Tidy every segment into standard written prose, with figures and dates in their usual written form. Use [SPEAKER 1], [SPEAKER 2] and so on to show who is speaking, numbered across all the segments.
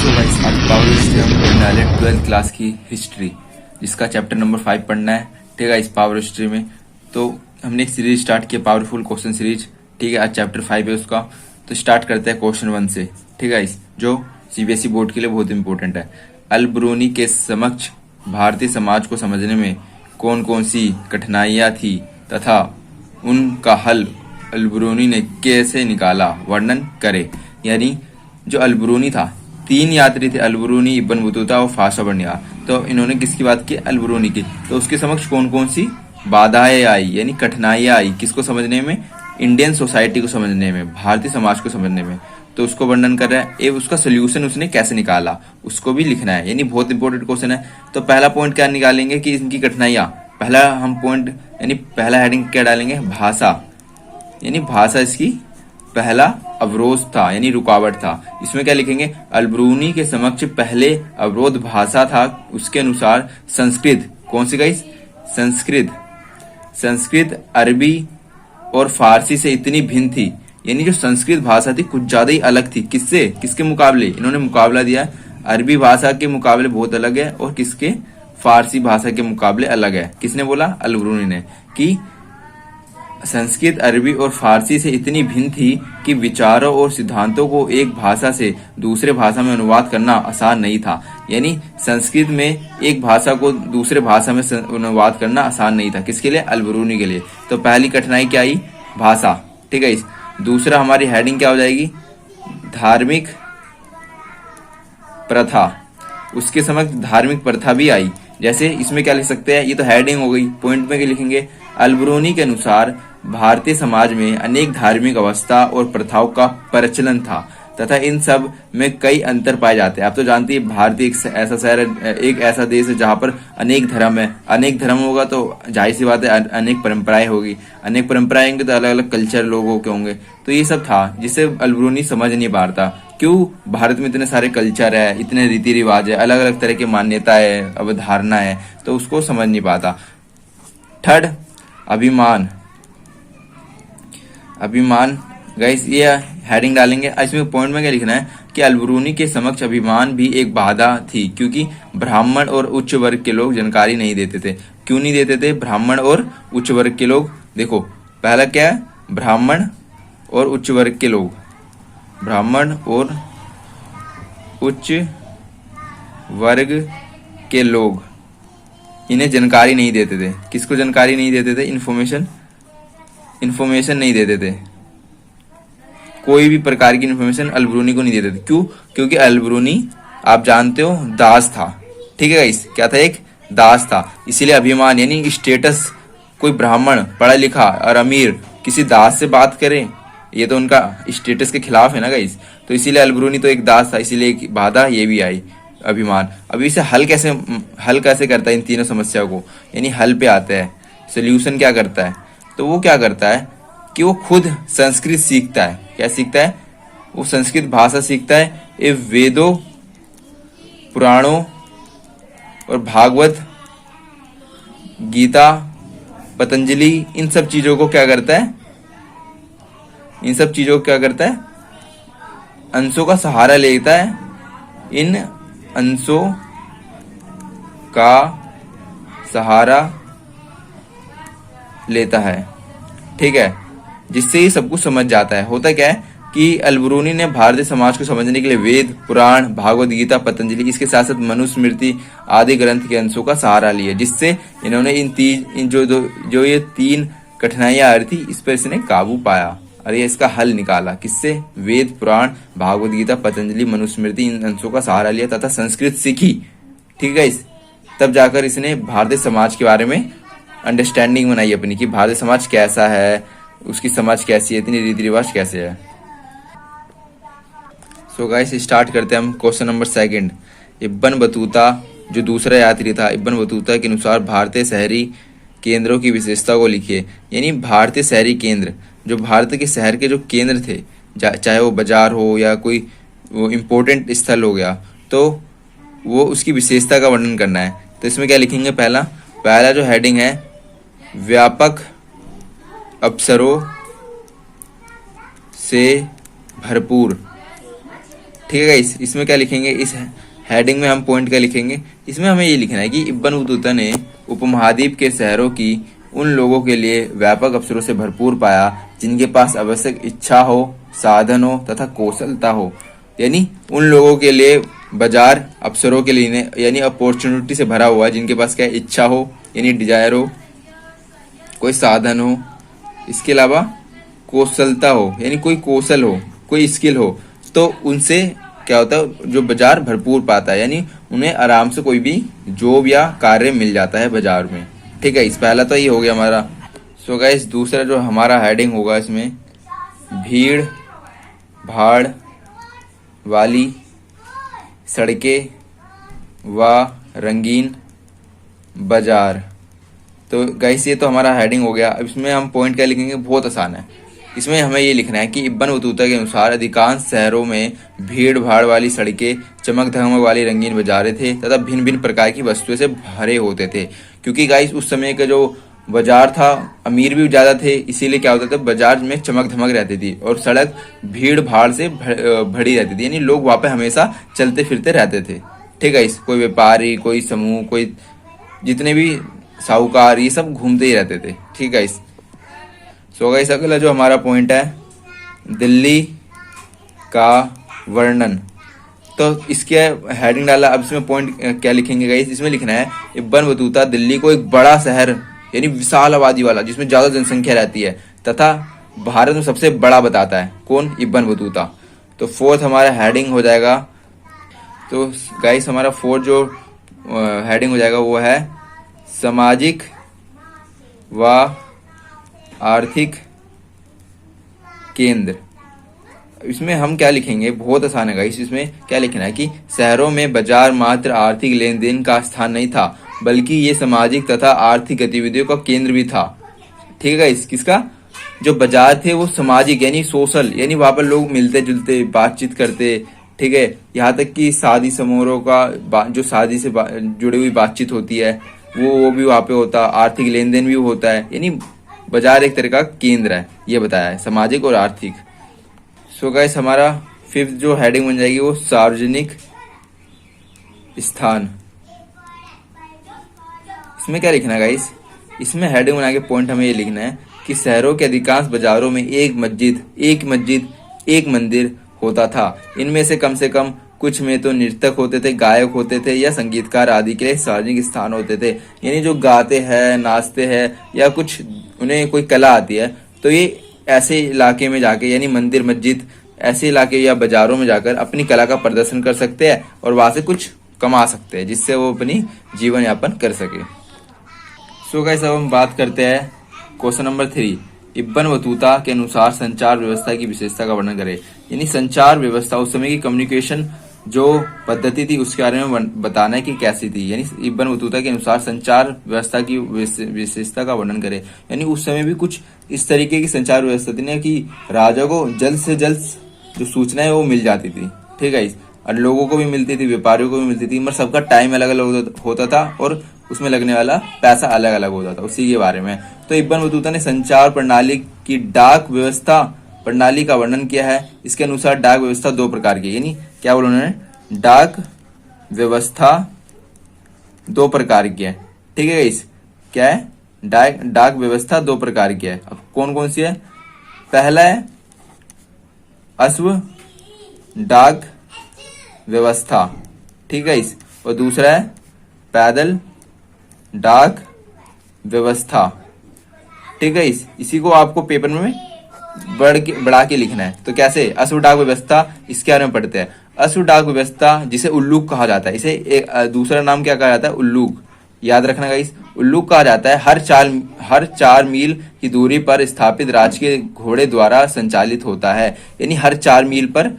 [SPEAKER 1] तो गाइस आज power history हम पढ़ने वाले 12th क्लास की हिस्ट्री, जिसका चैप्टर नंबर 5 पढ़ना है। ठीक है इस पावर हिस्ट्री में तो हमने एक सीरीज स्टार्ट किया, पावरफुल क्वेश्चन सीरीज। ठीक है आज चैप्टर 5 है उसका। तो स्टार्ट करते हैं क्वेश्चन 1 से। ठीक है जो सीबीएसई बोर्ड के लिए बहुत इंपॉर्टेंट है। अल ब्रूनी के समक्ष भारतीय समाज को समझने में कौन कौन सी कठिनाइयां थी तथा उनका हल अल ब्रूनी ने कैसे निकाला, वर्णन करे। यानी जो अल ब्रूनी था, 3 यात्री थे, अल ब्रूनी, इब्न बतूता और फासा बर्नियार। तो इन्होंने किसकी बात की? अल ब्रूनी की। तो उसके समक्ष कौन कौन सी बाधाएं आई, यानी कठिनाइयां आई, किसको समझने में? इंडियन सोसाइटी को समझने में, भारतीय समाज को समझने में। तो उसको वर्णन कर रहा है। ये उसका सोल्यूशन उसने कैसे निकाला उसको भी लिखना है, यानी बहुत इंपॉर्टेंट क्वेश्चन है। तो पहला पॉइंट क्या निकालेंगे कि इनकी कठिनाइयां। पहला हम पॉइंट यानी पहला हेडिंग क्या डालेंगे? भाषा, यानी भाषा इसकी पहला अवरोध था, यानी रुकावट था। इसमें क्या लिखेंगे? अल ब्रूनी के समक्ष पहले अवरोध भाषा था। उसके अनुसार संस्कृत, कौन सी गाइस? संस्कृत अरबी और फारसी से इतनी भिन्न थी, यानी जो संस्कृत भाषा थी कुछ ज्यादा ही अलग थी। किससे? किसके मुकाबले? इन्होंने मुकाबला दिया, अरबी भाषा के मुकाबले बहुत अलग है और किसके? फारसी भाषा के मुकाबले अलग है। किसने बोला? अल ब्रूनी ने, कि संस्कृत अरबी और फारसी से इतनी भिन्न थी कि विचारों और सिद्धांतों को एक भाषा से दूसरे भाषा में अनुवाद करना आसान नहीं था। यानी संस्कृत में एक भाषा को दूसरे भाषा में अनुवाद करना आसान नहीं था। किसके लिए? अल ब्रूनी के लिए। तो पहली कठिनाई क्या आई? भाषा। ठीक है दूसरा हमारी हेडिंग क्या हो जाएगी? धार्मिक प्रथा। उसके समक्ष धार्मिक प्रथा भी आई। जैसे इसमें क्या लिख सकते हैं? ये तो हेडिंग हो गई। पॉइंट में क्या लिखेंगे? अल ब्रूनी के अनुसार भारतीय समाज में अनेक धार्मिक अवस्था और प्रथाओं का प्रचलन था तथा इन सब में कई अंतर पाए जाते हैं। आप तो जानते हैं भारत एक ऐसा शहर है, एक ऐसा देश है जहाँ पर अनेक धर्म है। अनेक धर्म होगा तो जाहिर सी बात है अनेक परंपराएं होगी। अनेक परंपराएं होंगी तो अलग अलग कल्चर लोगों के होंगे। तो ये सब था जिसे अल ब्रूनी समझ नहीं पा रहा था। क्यों? भारत में इतने सारे कल्चर है, इतने रीति रिवाज है, अलग अलग तरह की मान्यता है, अवधारणा है, तो उसको समझ नहीं पाता। थर्ड, अभिमान गाइस, ये हेडिंग डालेंगे। इसमें पॉइंट में क्या लिखना है कि अल ब्रूनी के समक्ष अभिमान भी एक बाधा थी, क्योंकि ब्राह्मण और उच्च वर्ग के लोग जानकारी नहीं देते थे। क्यों नहीं देते थे ब्राह्मण और उच्च वर्ग के लोग? देखो पहला क्या है? ब्राह्मण और उच्च वर्ग के लोग, ब्राह्मण और उच्च वर्ग के लोग इन्हें जानकारी नहीं देते थे। किसको जानकारी नहीं देते थे? इन्फॉर्मेशन नहीं देते थे। कोई भी प्रकार की इन्फॉर्मेशन अल ब्रूनी को नहीं देते थे। क्यों? क्योंकि अल ब्रूनी आप जानते हो दास था। ठीक है गाइस, क्या था? एक दास था। इसीलिए अभिमान यानी स्टेटस, कोई ब्राह्मण पढ़ा लिखा और अमीर किसी दास से बात करे, ये तो उनका स्टेटस के खिलाफ है ना गाइस। तो इसीलिए अल ब्रूनी तो एक दास था, इसीलिए एक बाधा ये भी आई, अभिमान। अब इसे हल कैसे करता है इन तीनों समस्याओं को? यानी हल पे आता है, सोल्यूशन क्या करता है? तो वो क्या करता है कि वो खुद संस्कृत सीखता है। क्या सीखता है? वो संस्कृत भाषा सीखता है। ये वेदों, पुराणों और भागवत, गीता, पतंजलि, इन सब चीजों को क्या करता है? अंशों का सहारा लेता है। इन अंशों का सहारा लेता है। ठीक है, जिससे ये सब कुछ समझ जाता है। होता क्या है कि अल ब्रूनी ने भारतीय समाज को समझने के लिए वेद, पुराण, भागवत गीता, पतंजलि, इसके साथ साथ मनुस्मृति आदि ग्रंथ के अंशों का सहारा लिया, जिससे इन्होंने जो ये 3 कठिनाइयां आ रही थी इस पर इसने काबू पाया और ये इसका हल निकाला। किससे? वेद, पुराण, भागवत गीता, पतंजलि, मनुस्मृति, इन अंशों का सहारा लिया तथा संस्कृत सीखी। ठीक है तब जाकर इसने भारतीय समाज के बारे में अंडरस्टैंडिंग बनाई अपनी, कि भारतीय समाज कैसा है, उसकी समाज कैसी है, इतनी रीति रिवाज कैसे है। सो गाइस स्टार्ट करते हैं हम क्वेश्चन नंबर 2। इब्न बतूता जो दूसरा यात्री था, इब्न बतूता के अनुसार भारतीय शहरी केंद्रों की विशेषता को लिखिए। यानी भारतीय शहरी केंद्र, जो भारत के शहर के जो केंद्र थे, चाहे वो बाजार हो या कोई वो इम्पोर्टेंट स्थल हो गया, तो वो उसकी विशेषता का वर्णन करना है। तो इसमें क्या लिखेंगे? पहला जो हेडिंग है, व्यापक अवसरों से भरपूर। ठीक है गाइस, इसमें क्या लिखेंगे, इस हेडिंग में हम पॉइंट क्या लिखेंगे, इसमें हमें ये लिखना है कि इब्न बतूता ने उपमहाद्वीप के शहरों की उन लोगों के लिए व्यापक अवसरों से भरपूर पाया जिनके पास आवश्यक इच्छा हो, साधन हो तथा कौशलता हो। यानी उन लोगों के लिए बाजार अवसरों के लिए यानी अपॉर्चुनिटी से भरा हुआ है, जिनके पास क्या इच्छा हो यानी डिजायर हो, कोई साधन हो, इसके अलावा कौशलता हो यानी कोई कौशल हो, कोई स्किल हो, तो उनसे क्या होता है जो बाजार भरपूर पाता है, यानी उन्हें आराम से कोई भी जॉब या कार्य मिल जाता है बाजार में। ठीक है, इस पहला तो ये हो गया हमारा। सो गाइस, दूसरा जो हमारा हेडिंग होगा इसमें भीड़ भाड़ वाली सड़कें व रंगीन बाजार। तो गाइस, ये तो हमारा हेडिंग हो गया। अब इसमें हम पॉइंट क्या लिखेंगे, बहुत आसान है। इसमें हमें ये लिखना है कि इब्न बतूता के अनुसार अधिकांश शहरों में भीड़ भाड़ वाली सड़कें, चमक धमक वाली रंगीन बाजारें थे तथा भिन्न भिन्न प्रकार की वस्तुओं से भरे होते थे। क्योंकि गाइस उस समय का जो बाजार था, अमीर भी ज्यादा थे, इसीलिए क्या होता था बाजार में चमक धमक रहती थी और सड़क भीड़ भाड़ से भरी रहती थी, यानी लोग वहां पे हमेशा चलते फिरते रहते थे। ठीक है, कोई व्यापारी, कोई समूह, कोई जितने भी साहूकार, ये सब घूमते ही रहते थे। ठीक है, सो गाइस, अगला जो हमारा पॉइंट है दिल्ली का वर्णन। तो इसके हेडिंग डाला। अब इसमें पॉइंट क्या लिखेंगे गाइस, इसमें लिखना है इब्न बतूता दिल्ली को एक बड़ा शहर यानी विशाल आबादी वाला, जिसमें ज्यादा जनसंख्या रहती है तथा भारत में सबसे बड़ा बताता है। कौन? Ibn Battuta. तो फोर्थ हमारा हेडिंग हो जाएगा, तो गाइस हमारा फोर्थ जो हेडिंग हो जाएगा वो है सामाजिक व आर्थिक केंद्र। इसमें हम क्या लिखेंगे, बहुत आसान है गाइस। इसमें क्या लिखना है कि शहरों में बाजार मात्र आर्थिक लेन देन का स्थान नहीं था, बल्कि ये सामाजिक तथा आर्थिक गतिविधियों का केंद्र भी था। ठीक है गाइस, किसका? जो बाजार थे वो सामाजिक यानी सोशल, यानी वहां पर लोग मिलते जुलते बातचीत करते। ठीक है, यहाँ तक कि शादी समारोह का जो शादी से जुड़ी हुई बातचीत होती है वो भी वहां पे होता, आर्थिक लेन देन भी होता है, यानी बाजार एक तरह का केंद्र है, ये बताया है, सामाजिक और आर्थिक। सो गाइस, हमारा फिफ्थ जो हेडिंग बन जाएगी वो सार्वजनिक स्थान। इसमें क्या लिखना है गाइस, इसमें हेडिंग बना के पॉइंट हमें ये लिखना है कि शहरों के अधिकांश बाजारों में एक मस्जिद एक मंदिर होता था। इनमें से कम कुछ में तो नृतक होते थे, गायक होते थे या संगीतकार आदि के लिए सार्वजनिक स्थान होते थे। यानी जो गाते हैं, नाचते हैं या कुछ उन्हें कोई कला आती है, तो ये ऐसे इलाके में जाके यानी मंदिर मस्जिद ऐसे इलाके या बाजारों में जाकर अपनी कला का प्रदर्शन कर सकते हैं और वहां से कुछ कमा सकते हैं, जिससे वो अपनी जीवन यापन कर सके। सो गाइस, अब हम बात करते हैं क्वेश्चन नंबर 3। इब्न बतूता के अनुसार संचार व्यवस्था की विशेषता का वर्णन करें। यानी संचार व्यवस्था, उस समय की कम्युनिकेशन जो पद्धति थी उसके बारे में बताना है कि कैसी थी। यानी इब्न बतूता के अनुसार संचार व्यवस्था की विशेषता का वर्णन करें। यानी उस समय भी कुछ इस तरीके की संचार व्यवस्था थी ना कि राजा को जल्द से जल्द जो सूचना है वो मिल जाती थी। ठीक है, और लोगों को भी मिलती थी, व्यापारियों को भी मिलती थी, मगर सबका टाइम अलग अलग होता था और उसमें लगने वाला पैसा अलग अलग होता था, उसी के बारे में। तो इब्न बतूता ने संचार प्रणाली की डाक व्यवस्था प्रणाली का वर्णन किया है। इसके अनुसार डाक व्यवस्था दो प्रकार की, यानी क्या बोला उन्होंने, डाक व्यवस्था दो प्रकार की है। ठीक है गाइस, क्या है, डाक व्यवस्था दो प्रकार की है। अब कौन कौन सी है? पहला है अश्व डाक व्यवस्था, ठीक है, और दूसरा है पैदल डाक व्यवस्था। ठीक है, इसी को आपको पेपर में बढ़ा के लिखना है। तो कैसे? अश्व डाक व्यवस्था, इसके बारे में पढ़ते हैं। अश्व डाक व्यवस्था जिसे उल्लूक कहा जाता है, इसे एक दूसरा नाम क्या कहा जाता है? उल्लूक। याद रखना गाइस, उल्लूक कहा जाता है हर 4 मील की दूरी पर स्थापित राजकीय घोड़े द्वारा संचालित होता है। यानी हर 4 मील पर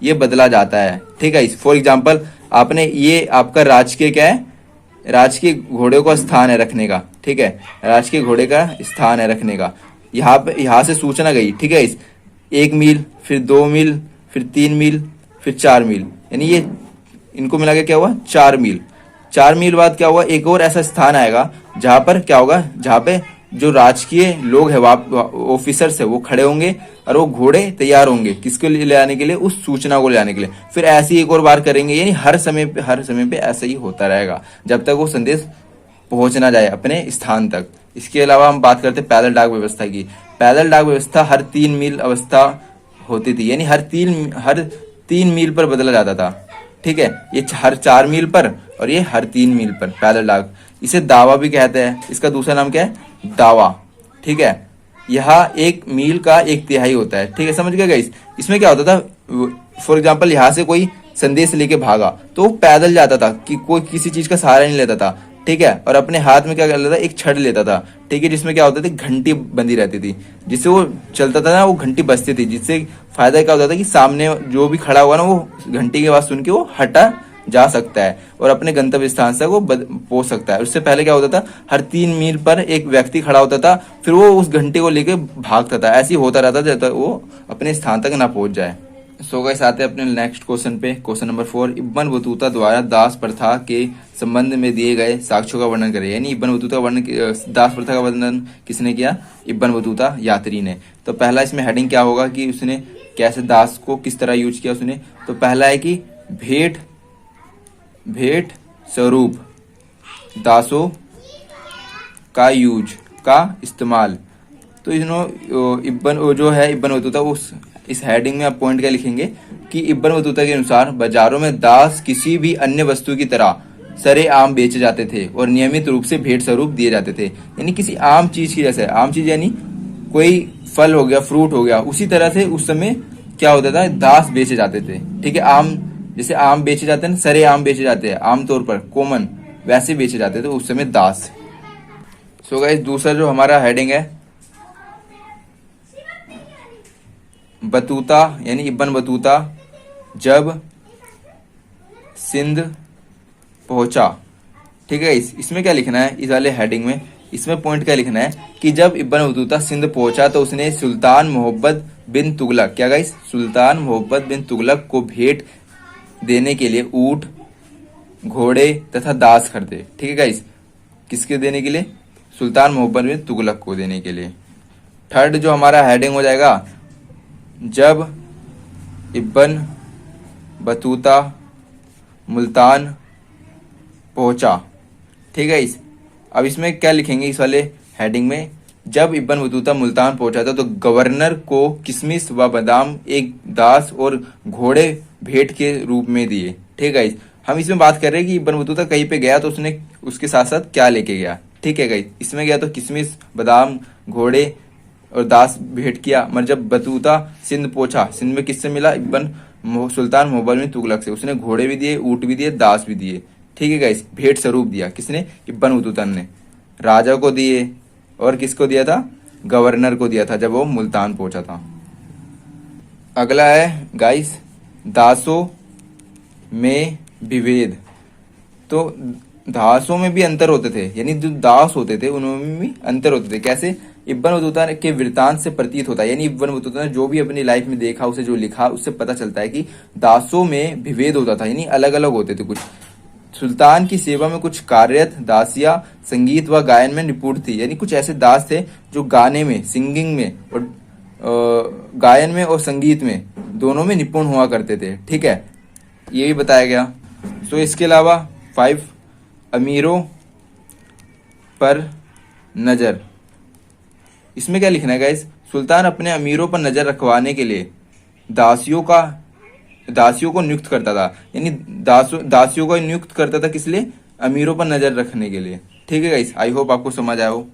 [SPEAKER 1] यह बदला जाता है। ठीक है, फॉर एग्जाम्पल आपने ये आपका राजकीय क्या है, राजकीय घोड़े का स्थान है रखने का। ठीक है, राजकीय घोड़े का स्थान है रखने का। यहाँ से सूचना गई। ठीक है, 1 मील, फिर 2 मील, फिर 3 मील, फिर 4 मील, यानी ये इनको मिला के क्या हुआ? 4 मील। 4 मील बाद क्या हुआ? एक और ऐसा स्थान आएगा जहां पर क्या होगा, जहां पे जो राजकीय लोग है, ऑफिसर्स है, वो खड़े होंगे और वो घोड़े तैयार होंगे किसके लिए ले आने के लिए, उस सूचना को ले आने के लिए। फिर ऐसे ही एक और बार करेंगे, यानी हर समय पे ऐसा ही होता रहेगा जब तक वो संदेश पहुंच ना जाए अपने स्थान तक। इसके अलावा हम बात करते हैं पैदल डाक व्यवस्था की। पैदल डाक व्यवस्था हर 3 मील अवस्था होती थी, यानी हर 3 मील पर बदला जाता था। ठीक है, ये हर 4 मील पर और ये हर 3 मील पर पैदल डाक। इसे दावा भी कहते हैं, इसका दूसरा नाम क्या है, दावा। ठीक है, यह 1 मील का 1/3 होता है। ठीक है, समझ गए गाइस। इसमें क्या होता था, फॉर एग्जाम्पल यहाँ से कोई संदेश लेके भागा तो वो पैदल जाता था, कि कोई किसी चीज का सहारा नहीं लेता था। ठीक है, और अपने हाथ में क्या कर लेता था, एक छड़ लेता था। ठीक है, जिसमें क्या होता था, घंटी बंधी रहती थी, जिससे वो चलता था ना, वो घंटी बजती थी, जिससे फायदा क्या होता था कि सामने जो भी खड़ा हुआ ना, वो घंटी की आवाज सुन के वो हटा जा सकता है और अपने गंतव्य स्थान तक वो पहुंच सकता है। उससे पहले क्या होता था, हर 3 मील पर एक व्यक्ति खड़ा होता था, फिर वो उस घंटे को लेके भागता था। ऐसे ही होता रहता जब तक वो अपने स्थान तक ना पहुंच जाए। सो गाइस, आते हैं अपने नेक्स्ट क्वेश्चन पे। क्वेश्चन नंबर 4, इब्बन बतूता द्वारा दास प्रथा के संबंध में दिए गए साक्ष्यों का वर्णन करें। यानी इब्बन बतूता दास प्रथा का वर्णन किसने किया, इब्बन बतूता यात्री ने। तो पहला इसमें हेडिंग क्या होगा कि उसने कैसे दास को किस तरह यूज किया उसने। तो पहला है कि भेंट स्वरूप दासों का यूज का इस्तेमाल। तो इब्बन जो है इब्बन बतूता, उस इस हेडिंग में आप पॉइंट क्या लिखेंगे कि इब्बन बतूता के अनुसार बाजारों में दास किसी भी अन्य वस्तु की तरह सरे आम बेचे जाते थे और नियमित रूप से भेंट स्वरूप दिए जाते थे। यानी किसी आम चीज की, जैसे आम चीज यानी कोई फल हो गया, फ्रूट हो गया, उसी तरह से उस समय क्या होता था, दास बेचे जाते थे। ठीक है, आम जैसे आम बेचे जाते हैं, सरे आम बेचे जाते हैं आमतौर पर कॉमन, वैसे बेचे जाते थे उस समय दास। सो गाइस, दूसरा जो हमारा हेडिंग है, बतूता यानी इब्बन बतूता जब सिंध पहुंचा। ठीक है, इसमें क्या लिखना है, इस वाले हेडिंग में इसमें पॉइंट क्या लिखना है कि जब इब्बन बतूता सिंध पहुंचा तो उसने सुल्तान मोहब्बत बिन तुगलक, क्या गाइस, सुल्तान मोहब्बत बिन तुगलक को भेंट देने के लिए ऊंट, घोड़े तथा दास खरीदे। ठीक है गाइस, किसके देने के लिए, सुल्तान मोहब्बत बिन तुगलक को देने के लिए। थर्ड जो हमारा हेडिंग हो जाएगा, जब इब्बन बतूता मुल्तान पहुंचा। ठीक है, अब इसमें क्या लिखेंगे इस वाले हेडिंग में, जब इब्बन बतूता मुल्तान पहुंचा था तो गवर्नर को किशमिश व बादाम, एक दास और घोड़े भेंट के रूप में दिए। ठीक है, हम इसमें बात कर रहे हैं कि इब्बन बतूता कहीं पे गया तो उसने उसके साथ साथ क्या लेके गया। ठीक है गाइस, इसमें गया तो किशमिश, बादाम, घोड़े और दास भेंट किया। मगर जब बतूता सिंध पहुंचा, सिंध में किससे मिला, सुल्तान मोहब्बत बिन तुगलक से। उसने घोड़े भी दिए, ऊंट भी दिए, दास भी दिए। ठीक है गाइस, भेंट स्वरूप दिया किसने, इब्बन बतूता ने। राजा को दिए और किसको दिया था, गवर्नर को दिया था जब वो मुल्तान पहुंचा था। अगला है गाइस, दासों में विभेद। तो दासों में भी अंतर होते थे, यानी जो दास होते थे उनमें भी अंतर होते थे। कैसे, इब्बन बतूता के वृत्तांत से प्रतीत होता है, यानी इब्बन बतूता ने जो भी अपनी लाइफ में देखा, उसे जो लिखा, उससे पता चलता है कि दासों में विभेद होता था, यानी अलग अलग होते थे। कुछ सुल्तान की सेवा में कुछ कार्यरत दासियां संगीत व गायन में निपुण थी, यानी कुछ ऐसे दास थे जो गाने में, सिंगिंग में और गायन में और संगीत में दोनों में निपुण हुआ करते थे। ठीक है, ये भी बताया गया। सो इसके अलावा 5 अमीरों पर नजर। इसमें क्या लिखना है गाइस, सुल्तान अपने अमीरों पर नजर रखवाने के लिए दासियों को नियुक्त करता था, यानी दासियों को नियुक्त करता था किस लिए, अमीरों पर नजर रखने के लिए। ठीक है गाइस, आई होप आपको समझ आया हो।